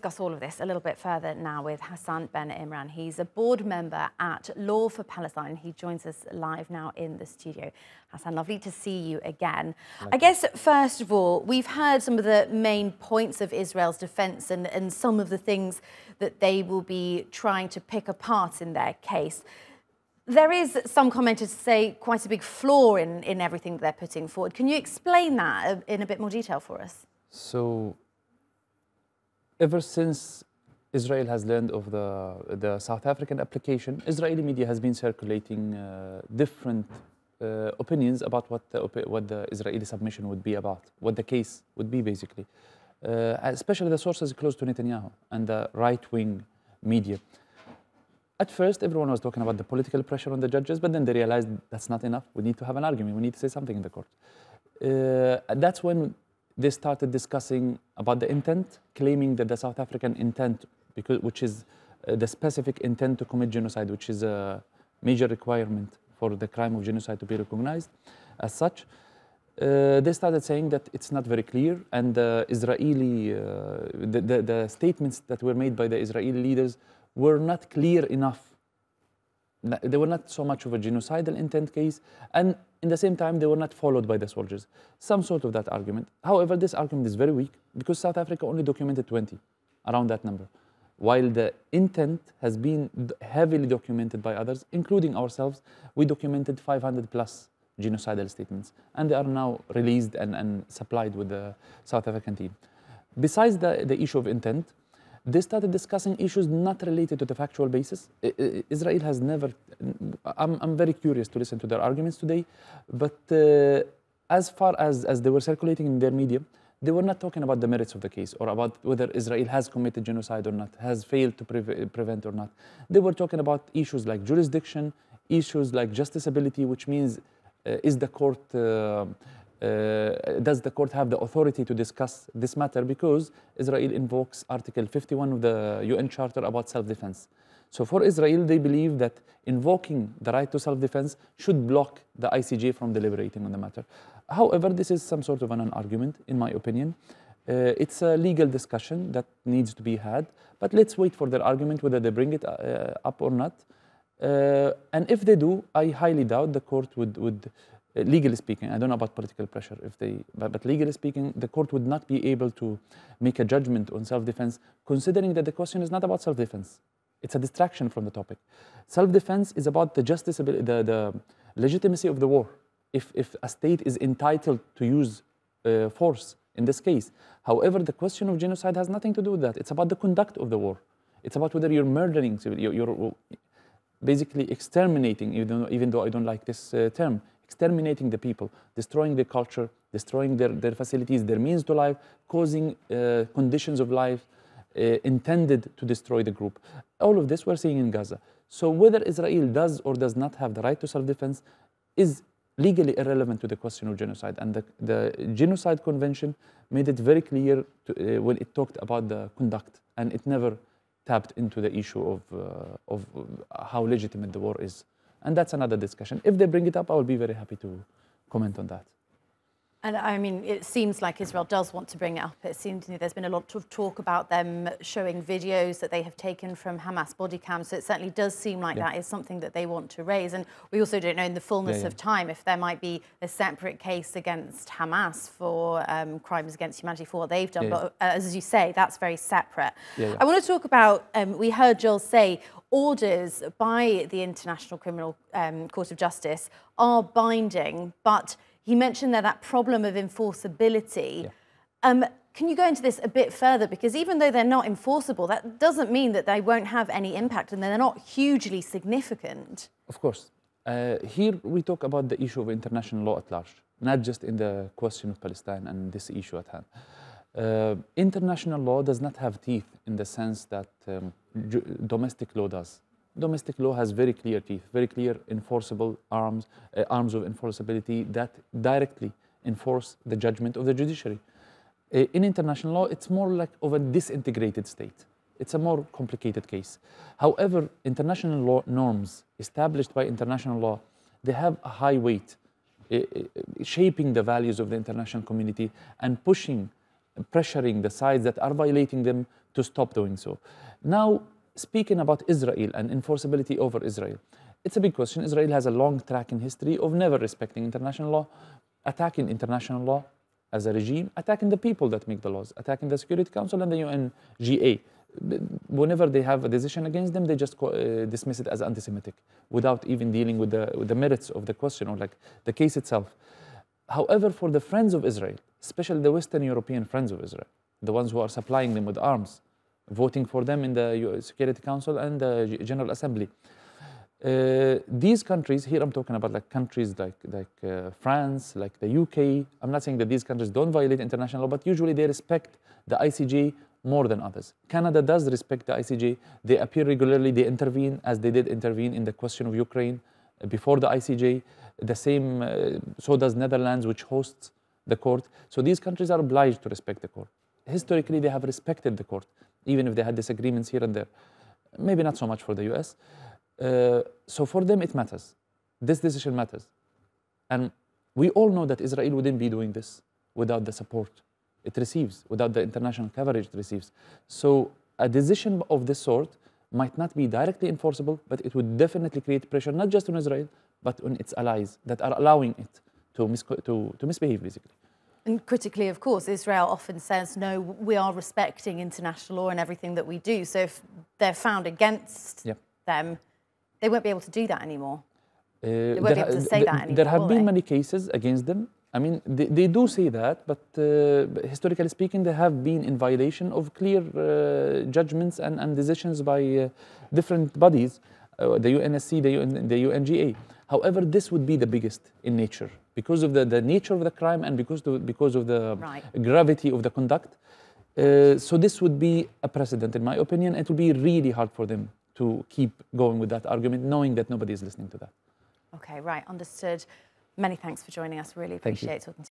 discuss all of this a little bit further now with Hassan Ben Imran. He's a board member at Law for Palestine. He joins us live now in the studio. Hassan, lovely to see you again. I guess, first of all, we've heard some of the main points of Israel's defence and some of the things that they will be trying to pick apart in their case. There is, some commenters say, quite a big flaw in everything that they're putting forward. Can you explain that in a bit more detail for us? So, ever since Israel has learned of the South African application, Israeli media has been circulating different opinions about what the Israeli submission would be about, what the case would be basically, especially the sources close to Netanyahu and the right-wing media. At first, everyone was talking about the political pressure on the judges, but then they realized that's not enough. We need to have an argument. We need to say something in the court. That's when they started discussing about the intent, claiming that the South African intent, which is the specific intent to commit genocide, which is a major requirement for the crime of genocide to be recognized as such. They started saying that it's not very clear, and the statements that were made by the Israeli leaders were not clear enough. They were not so much of a genocidal intent case, and in the same time, they were not followed by the soldiers. Some sort of that argument. However, this argument is very weak because South Africa only documented 20, around that number, while the intent has been heavily documented by others, including ourselves. We documented 500 plus genocidal statements, and they are now released and supplied with the South African team. Besides the issue of intent, they started discussing issues not related to the factual basis. Israel has never, I'm very curious to listen to their arguments today, but as far as they were circulating in their media, they were not talking about the merits of the case or about whether Israel has committed genocide or not, has failed to prevent or not. They were talking about issues like jurisdiction, issues like justiciability, which means does the court have the authority to discuss this matter, because Israel invokes Article 51 of the UN Charter about self-defense. So for Israel, they believe that invoking the right to self-defense should block the ICJ from deliberating on the matter. However, this is some sort of an argument, in my opinion. It's a legal discussion that needs to be had, but let's wait for their argument, whether they bring it up or not. And if they do, I highly doubt the court would legally speaking, I don't know about political pressure, but legally speaking, the court would not be able to make a judgment on self-defense, considering that the question is not about self-defense. It's a distraction from the topic. Self-defense is about the the legitimacy of the war. If a state is entitled to use force in this case. However, the question of genocide has nothing to do with that. It's about the conduct of the war. It's about whether you're murdering, you're basically exterminating, even though I don't like this term, exterminating the people, destroying their culture, destroying their facilities, their means to life, causing conditions of life intended to destroy the group. All of this we're seeing in Gaza. So whether Israel does or does not have the right to self-defense is legally irrelevant to the question of genocide. And the Genocide Convention made it very clear when it talked about the conduct, and it never tapped into the issue of how legitimate the war is. And that's another discussion. If they bring it up, I will be very happy to comment on that. And I mean, it seems like Israel does want to bring it up. It seems to me there's been a lot of talk about them showing videos that they have taken from Hamas body cams. So it certainly does seem like that is something that they want to raise. And we also don't know in the fullness of time if there might be a separate case against Hamas for crimes against humanity for what they've done. But as you say, that's very separate. I want to talk about, we heard Joel say, orders by the International Criminal Court of Justice are binding, but he mentioned there that problem of enforceability. Can you go into this a bit further? Because even though they're not enforceable, that doesn't mean that they won't have any impact, and they're not hugely significant. Of course. Here we talk about the issue of international law at large, not just in the question of Palestine and this issue at hand. International law does not have teeth in the sense that domestic law does. Domestic law has very clear teeth, very clear enforceable arms of enforceability that directly enforce the judgment of the judiciary. In international law, it's more like of a disintegrated state. It's a more complicated case. However, international law norms established by international law, they have a high weight, shaping the values of the international community and pushing pressuring the sides that are violating them to stop doing so. Now, speaking about Israel and enforceability over Israel, it's a big question. Israel has a long track in history of never respecting international law, attacking international law as a regime, attacking the people that make the laws, attacking the Security Council and the UNGA. Whenever they have a decision against them, they just dismiss it as anti-Semitic without even dealing with the merits of the question or like the case itself. However, for the friends of Israel, especially the Western European friends of Israel, the ones who are supplying them with arms, voting for them in the Security Council and the General Assembly, these countries, here I'm talking about like countries like France, like the UK. I'm not saying that these countries don't violate international law, but usually they respect the ICJ more than others. Canada does respect the ICJ. They appear regularly, they intervene, as they did intervene in the question of Ukraine before the ICJ. The same, so does Netherlands, which hosts the court. So these countries are obliged to respect the court. Historically, they have respected the court, even if they had disagreements here and there. Maybe not so much for the US. So for them, it matters. This decision matters. And we all know that Israel wouldn't be doing this without the support it receives, without the international coverage it receives. So a decision of this sort might not be directly enforceable, but it would definitely create pressure, not just on Israel, but on its allies that are allowing it to misbehave, basically. And critically, of course, Israel often says, no, we are respecting international law and everything that we do. So if they're found against them, they won't be able to do that anymore. They won't be able to say that anymore. There have been many cases against them. I mean, they do say that, but historically speaking, they have been in violation of clear judgments and decisions by different bodies, the UNSC, the UNGA. However, this would be the biggest in nature because of the nature of the crime and because of the gravity of the conduct. So this would be a precedent, in my opinion. It would be really hard for them to keep going with that argument, knowing that nobody is listening to that. Okay, right, understood. Many thanks for joining us. Really appreciate talking to you.